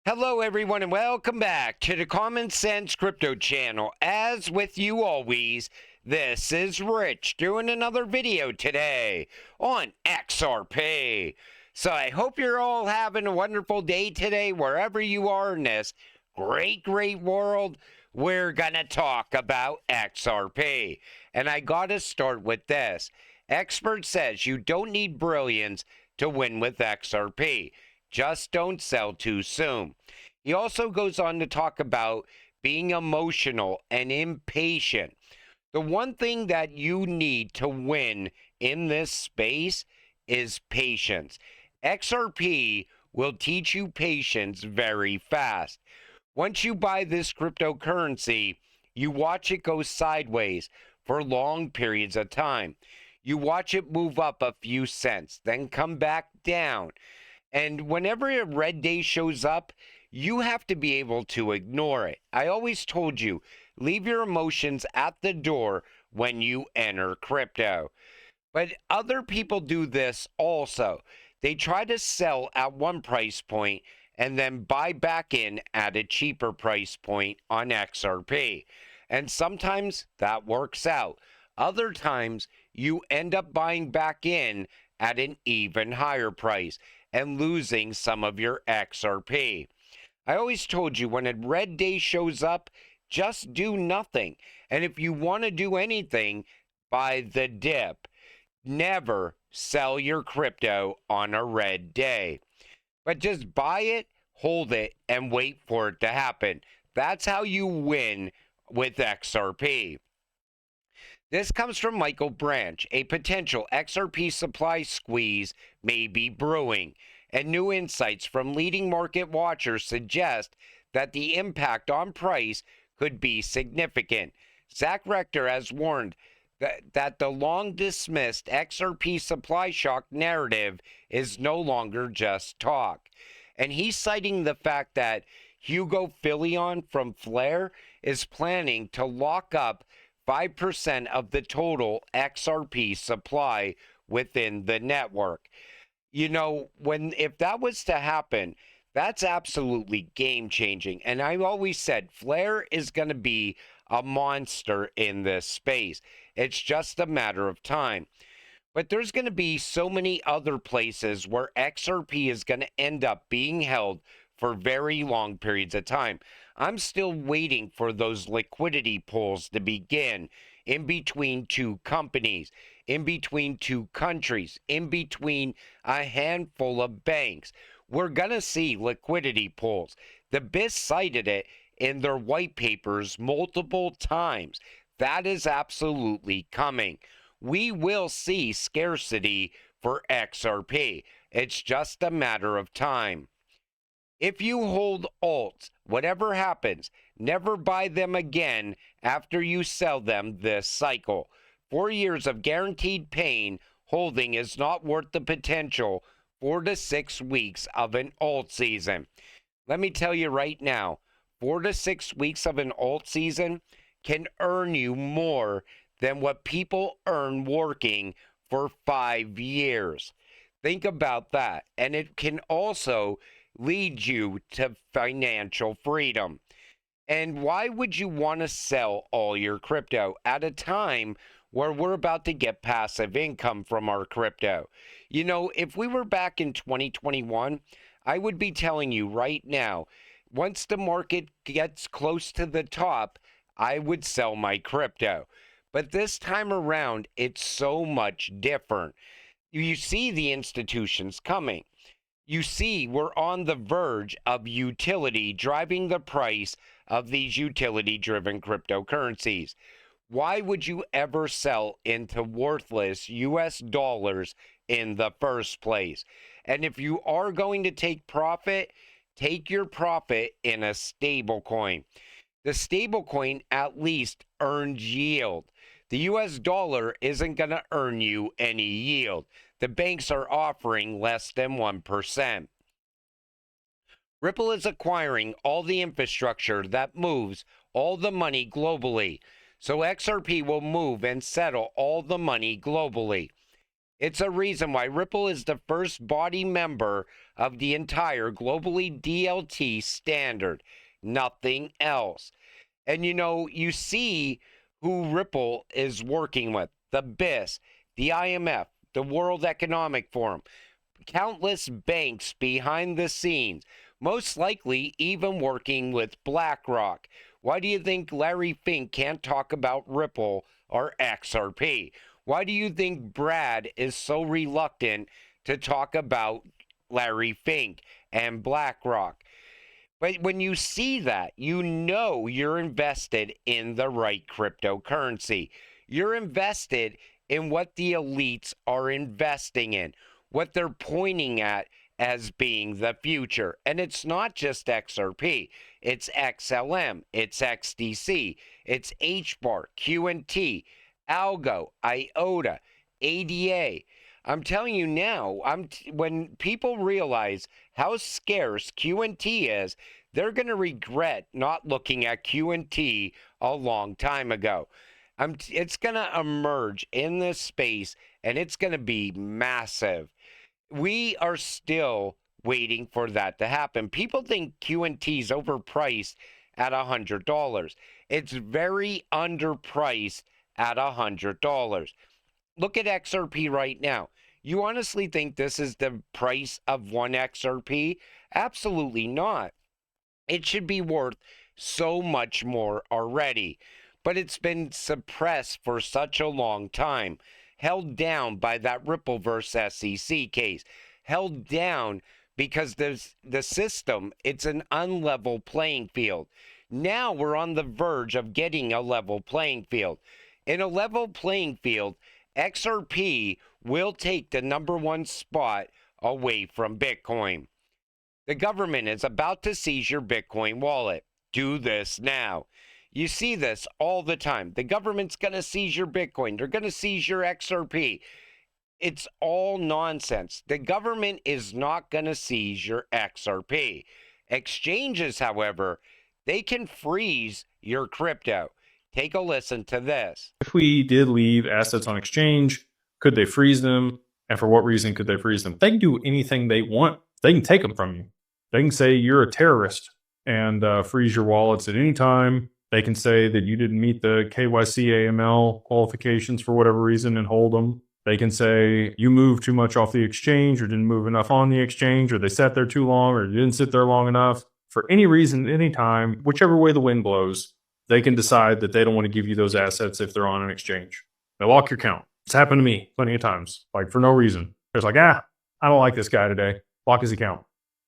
Hello, everyone, and welcome back to the Common Sense Crypto channel. As with you always, this is Rich doing another video today on XRP. So I hope you're all having a wonderful day today, wherever you are in this great world. We're going to talk about XRP. And I got to start with this. Expert says you don't need brilliance to win with XRP. Just don't sell too soon. He also goes on to talk about being emotional and impatient. The one thing that you need to win in this space is patience. XRP will teach you patience very fast. Once you buy this cryptocurrency, you watch it go sideways for long periods of time. You watch it move up a few cents, then come back down. And whenever a red day shows up, you have to be able to ignore it. I always told you, leave your emotions at the door when you enter crypto. But other people do this also. They try to sell at one price point and then buy back in at a cheaper price point on XRP. And sometimes that works out. Other times you end up buying back in at an even higher price and losing some of your XRP. I always told you when a red day shows up, just do nothing. And if you want to do anything, buy the dip. Never sell your crypto on a red day. But just buy it, hold it, and wait for it to happen. That's how you win with XRP. This comes from Michael Branch. A potential XRP supply squeeze may be brewing, and new insights from leading market watchers suggest that the impact on price could be significant. Zach Rector has warned that the long-dismissed XRP supply shock narrative is no longer just talk. And he's citing the fact that Hugo Filion from Flare is planning to lock up 5% of the total XRP supply within the network. You know, if that was to happen, that's absolutely game changing. And I always said Flare is going to be a monster in this space. It's just a matter of time. But there's going to be so many other places where XRP is going to end up being held for very long periods of time. I'm still waiting for those liquidity pools to begin in between two companies, in between two countries, in between a handful of banks. We're going to see liquidity pools. The BIS cited it in their white papers multiple times. That is absolutely coming. We will see scarcity for XRP. It's just a matter of time. If you hold alts, whatever happens, never buy them again after you sell them this cycle. 4 years of guaranteed pain holding is not worth the potential 4 to 6 weeks of an alt season. Let me tell you right now, 4 to 6 weeks of an alt season can earn you more than what people earn working for 5 years. Think about that. And it can also lead you to financial freedom. And why would you want to sell all your crypto at a time where we're about to get passive income from our crypto? You know, if we were back in 2021, I would be telling you right now, once the market gets close to the top, I would sell my crypto. But this time around, it's so much different. You see the institutions coming. You see, we're on the verge of utility driving the price of these utility-driven cryptocurrencies. Why would you ever sell into worthless US dollars in the first place? And if you are going to take profit, take your profit in a stable coin. The stable coin at least earns yield. The US dollar isn't going to earn you any yield. The banks are offering less than 1%. Ripple is acquiring all the infrastructure that moves all the money globally. So XRP will move and settle all the money globally. It's a reason why Ripple is the first body member of the entire globally DLT standard. Nothing else. And you see who Ripple is working with: the BIS, the IMF, the World Economic Forum, countless banks behind the scenes, most likely even working with BlackRock. Why do you think Larry Fink can't talk about Ripple or XRP? Why do you think Brad is so reluctant to talk about Larry Fink and BlackRock? But when you see that, you know you're invested in the right cryptocurrency. You're invested in what the elites are investing in, what they're pointing at as being the future. And it's not just XRP, it's XLM, it's XDC, it's HBAR, QNT, Algo, IOTA, ADA. I'm telling you now, when people realize how scarce QNT is, they're going to regret not looking at QNT a long time ago. It's going to emerge in this space, and it's going to be massive. We are still waiting for that to happen. People think QNT is overpriced at $100. It's very underpriced at $100. Look at XRP right now. You honestly think this is the price of one XRP? Absolutely not. It should be worth so much more already. But it's been suppressed for such a long time, held down by that Rippleverse SEC case, held down because the system, it's an unlevel playing field. Now we're on the verge of getting a level playing field. In a level playing field, XRP will take the #1 spot away from Bitcoin. The government is about to seize your Bitcoin wallet. Do this now. You see this all the time. The government's going to seize your Bitcoin. They're going to seize your XRP. It's all nonsense. The government is not going to seize your XRP. Exchanges, however, they can freeze your crypto. Take a listen to this. If we did leave assets on exchange, could they freeze them? And for what reason could they freeze them? They can do anything they want. They can take them from you. They can say you're a terrorist and freeze your wallets at any time. They can say that you didn't meet the KYC AML qualifications for whatever reason and hold them. They can say you moved too much off the exchange or didn't move enough on the exchange, or they sat there too long or didn't sit there long enough. For any reason, anytime, whichever way the wind blows, they can decide that they don't want to give you those assets if they're on an exchange. They lock your account. It's happened to me plenty of times, like for no reason. It's like, I don't like this guy today. Lock his account.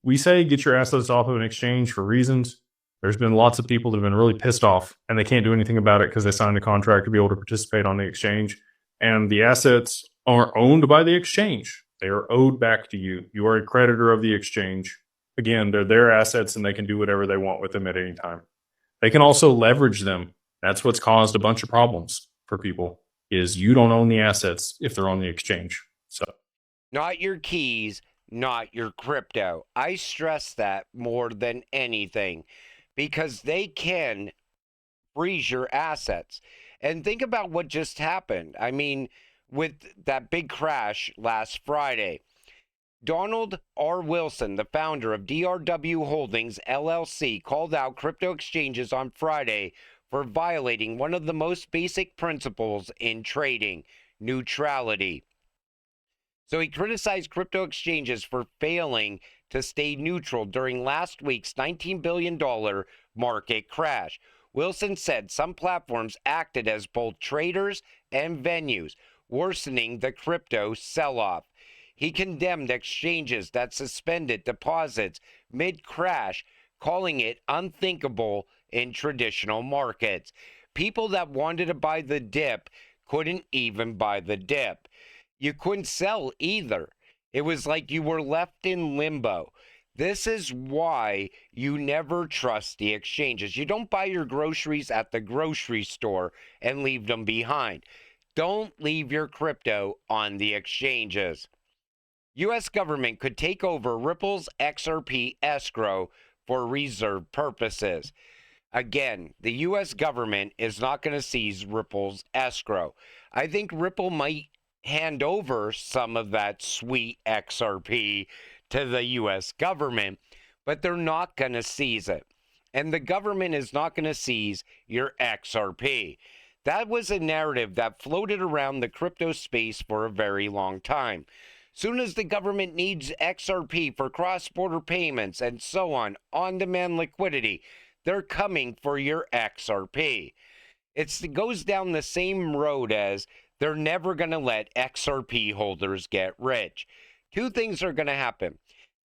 We say get your assets off of an exchange for reasons. There's been lots of people that have been really pissed off and they can't do anything about it because they signed a contract to be able to participate on the exchange. And the assets are owned by the exchange. They are owed back to you. You are a creditor of the exchange. Again, they're their assets and they can do whatever they want with them at any time. They can also leverage them. That's what's caused a bunch of problems for people, is you don't own the assets if they're on the exchange. So, not your keys, not your crypto. I stress that more than anything because they can freeze your assets. And think about what just happened. I mean, with that big crash last Friday, Donald R. Wilson, the founder of DRW Holdings LLC, called out crypto exchanges on Friday for violating one of the most basic principles in trading: neutrality. So he criticized crypto exchanges for failing to stay neutral during last week's $19 billion market crash. Wilson said some platforms acted as both traders and venues, worsening the crypto sell-off. He condemned exchanges that suspended deposits mid-crash, calling it unthinkable in traditional markets. People that wanted to buy the dip couldn't even buy the dip. You couldn't sell either. It was like you were left in limbo. This is why you never trust the exchanges. You don't buy your groceries at the grocery store and leave them behind. Don't leave your crypto on the exchanges. U.S. government could take over Ripple's Xrp Escrow for reserve purposes. Again, the U.S. government is not going to seize Ripple's escrow. I think Ripple might hand over some of that sweet XRP to the US government, but they're not going to seize it. And the government is not going to seize your XRP. That was a narrative that floated around the crypto space for a very long time. Soon as the government needs XRP for cross-border payments and so on-demand liquidity, they're coming for your XRP. It goes down the same road as they're never going to let XRP holders get rich. Two things are going to happen.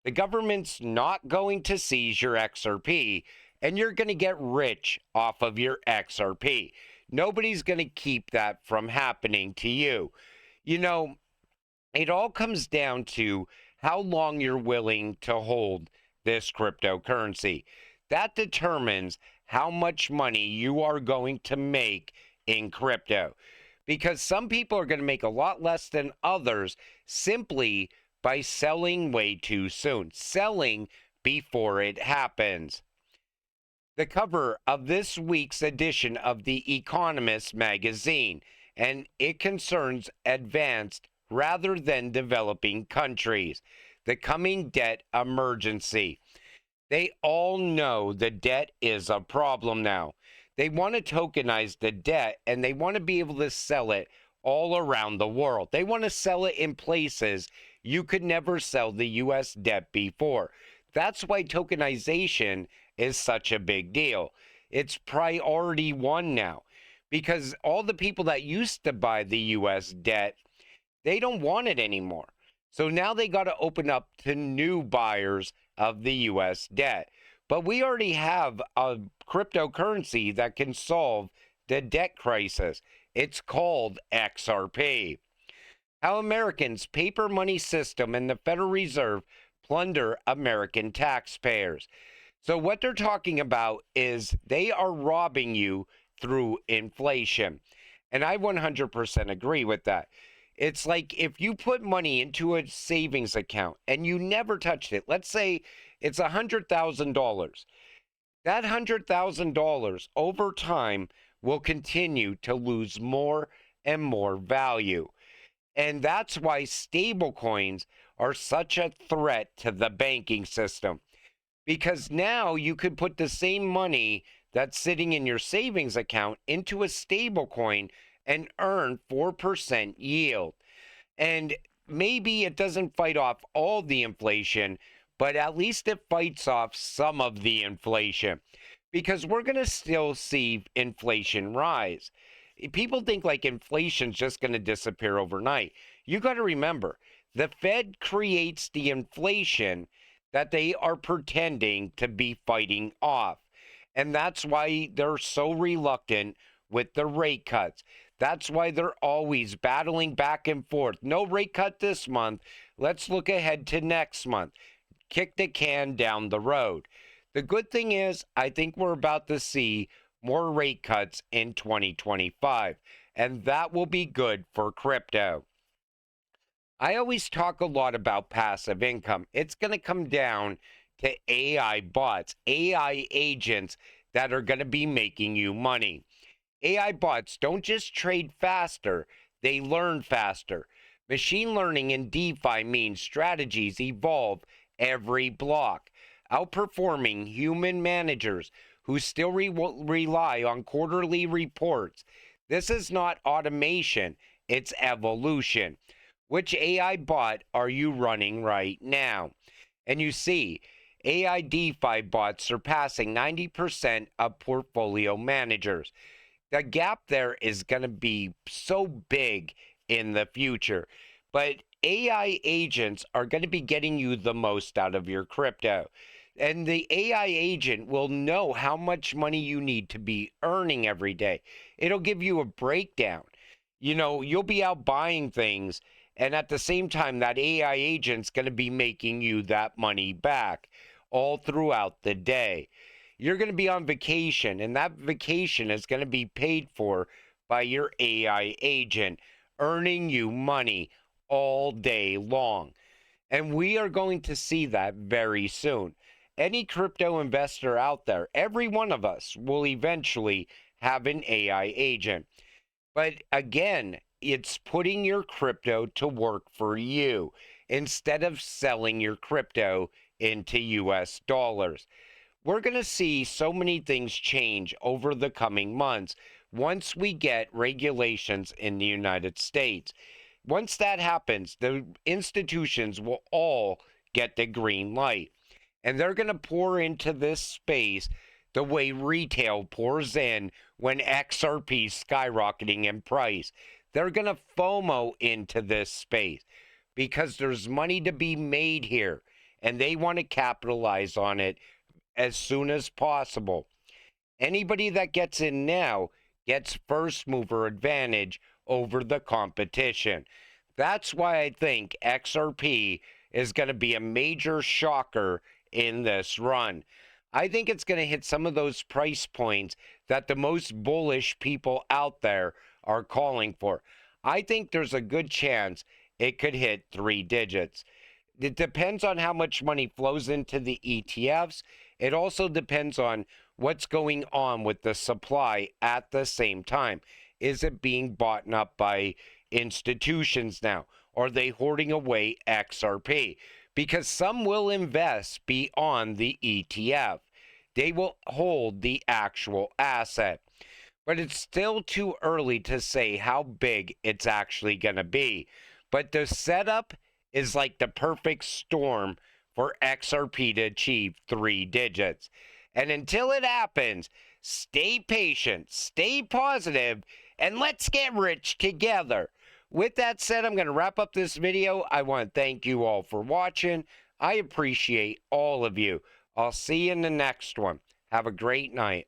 The government's not going to seize your XRP, and you're going to get rich off of your XRP. Nobody's going to keep that from happening to you. You know, it all comes down to how long you're willing to hold this cryptocurrency. That determines how much money you are going to make in crypto. Because some people are going to make a lot less than others simply by selling way too soon, selling before it happens. The cover of this week's edition of The Economist magazine, and it concerns advanced rather than developing countries. The coming debt emergency. They all know the debt is a problem now. They want to tokenize the debt, and they want to be able to sell it all around the world. They want to sell it in places you could never sell the US debt before. That's why tokenization is such a big deal. It's priority one now, because all the people that used to buy the US debt, they don't want it anymore. So now they got to open up to new buyers of the US debt. But we already have a cryptocurrency that can solve the debt crisis. It's called XRP. How Americans' paper money system and the Federal Reserve plunder American taxpayers. So what they're talking about is they are robbing you through inflation. And I 100% agree with that. It's like if you put money into a savings account and you never touched it, let's say it's $100,000. That $100,000 over time will continue to lose more and more value. And that's why stablecoins are such a threat to the banking system. Because now you could put the same money that's sitting in your savings account into a stablecoin and earn 4% yield. And maybe it doesn't fight off all the inflation, but at least it fights off some of the inflation. Because we're going to still see inflation rise. People think like inflation's just going to disappear overnight. You got to remember, the Fed creates the inflation that they are pretending to be fighting off. And that's why they're so reluctant with the rate cuts. That's why they're always battling back and forth. No rate cut this month. Let's look ahead to next month. Kick the can down the road. The good thing is, I think we're about to see more rate cuts in 2025, and that will be good for crypto. I always talk a lot about passive income. It's going to come down to AI bots, AI agents that are going to be making you money. AI bots don't just trade faster, they learn faster. Machine learning in DeFi means strategies evolve every block, outperforming human managers who still rely on quarterly reports. This is not automation, it's evolution. Which AI bot are you running right now? And you see, AI DeFi bots surpassing 90% of portfolio managers. The gap there is going to be so big in the future. But AI agents are going to be getting you the most out of your crypto. And the AI agent will know how much money you need to be earning every day. It'll give you a breakdown. You know, you'll be out buying things, and at the same time, that AI agent's going to be making you that money back all throughout the day. You're going to be on vacation, and that vacation is going to be paid for by your AI agent, earning you money all day long. And we are going to see that very soon. Any crypto investor out there, every one of us will eventually have an AI agent. But again, it's putting your crypto to work for you instead of selling your crypto into US dollars. We're going to see so many things change over the coming months once we get regulations in the United States. Once that happens, the institutions will all get the green light. And they're going to pour into this space the way retail pours in when XRP is skyrocketing in price. They're going to FOMO into this space because there's money to be made here and they want to capitalize on it as soon as possible. Anybody that gets in now gets first mover advantage over the competition. That's why I think XRP is going to be a major shocker in this run. I think it's going to hit some of those price points that the most bullish people out there are calling for. I think there's a good chance it could hit 3 digits. It depends on how much money flows into the ETFs. It also depends on what's going on with the supply at the same time. Is it being bought up by institutions now? Are they hoarding away XRP? Because some will invest beyond the ETF. They will hold the actual asset. But it's still too early to say how big it's actually going to be. But the setup is like the perfect storm for XRP to achieve 3 digits. And until it happens, stay patient, stay positive, and let's get rich together. With that said, I'm going to wrap up this video. I want to thank you all for watching. I appreciate all of you. I'll see you in the next one. Have a great night.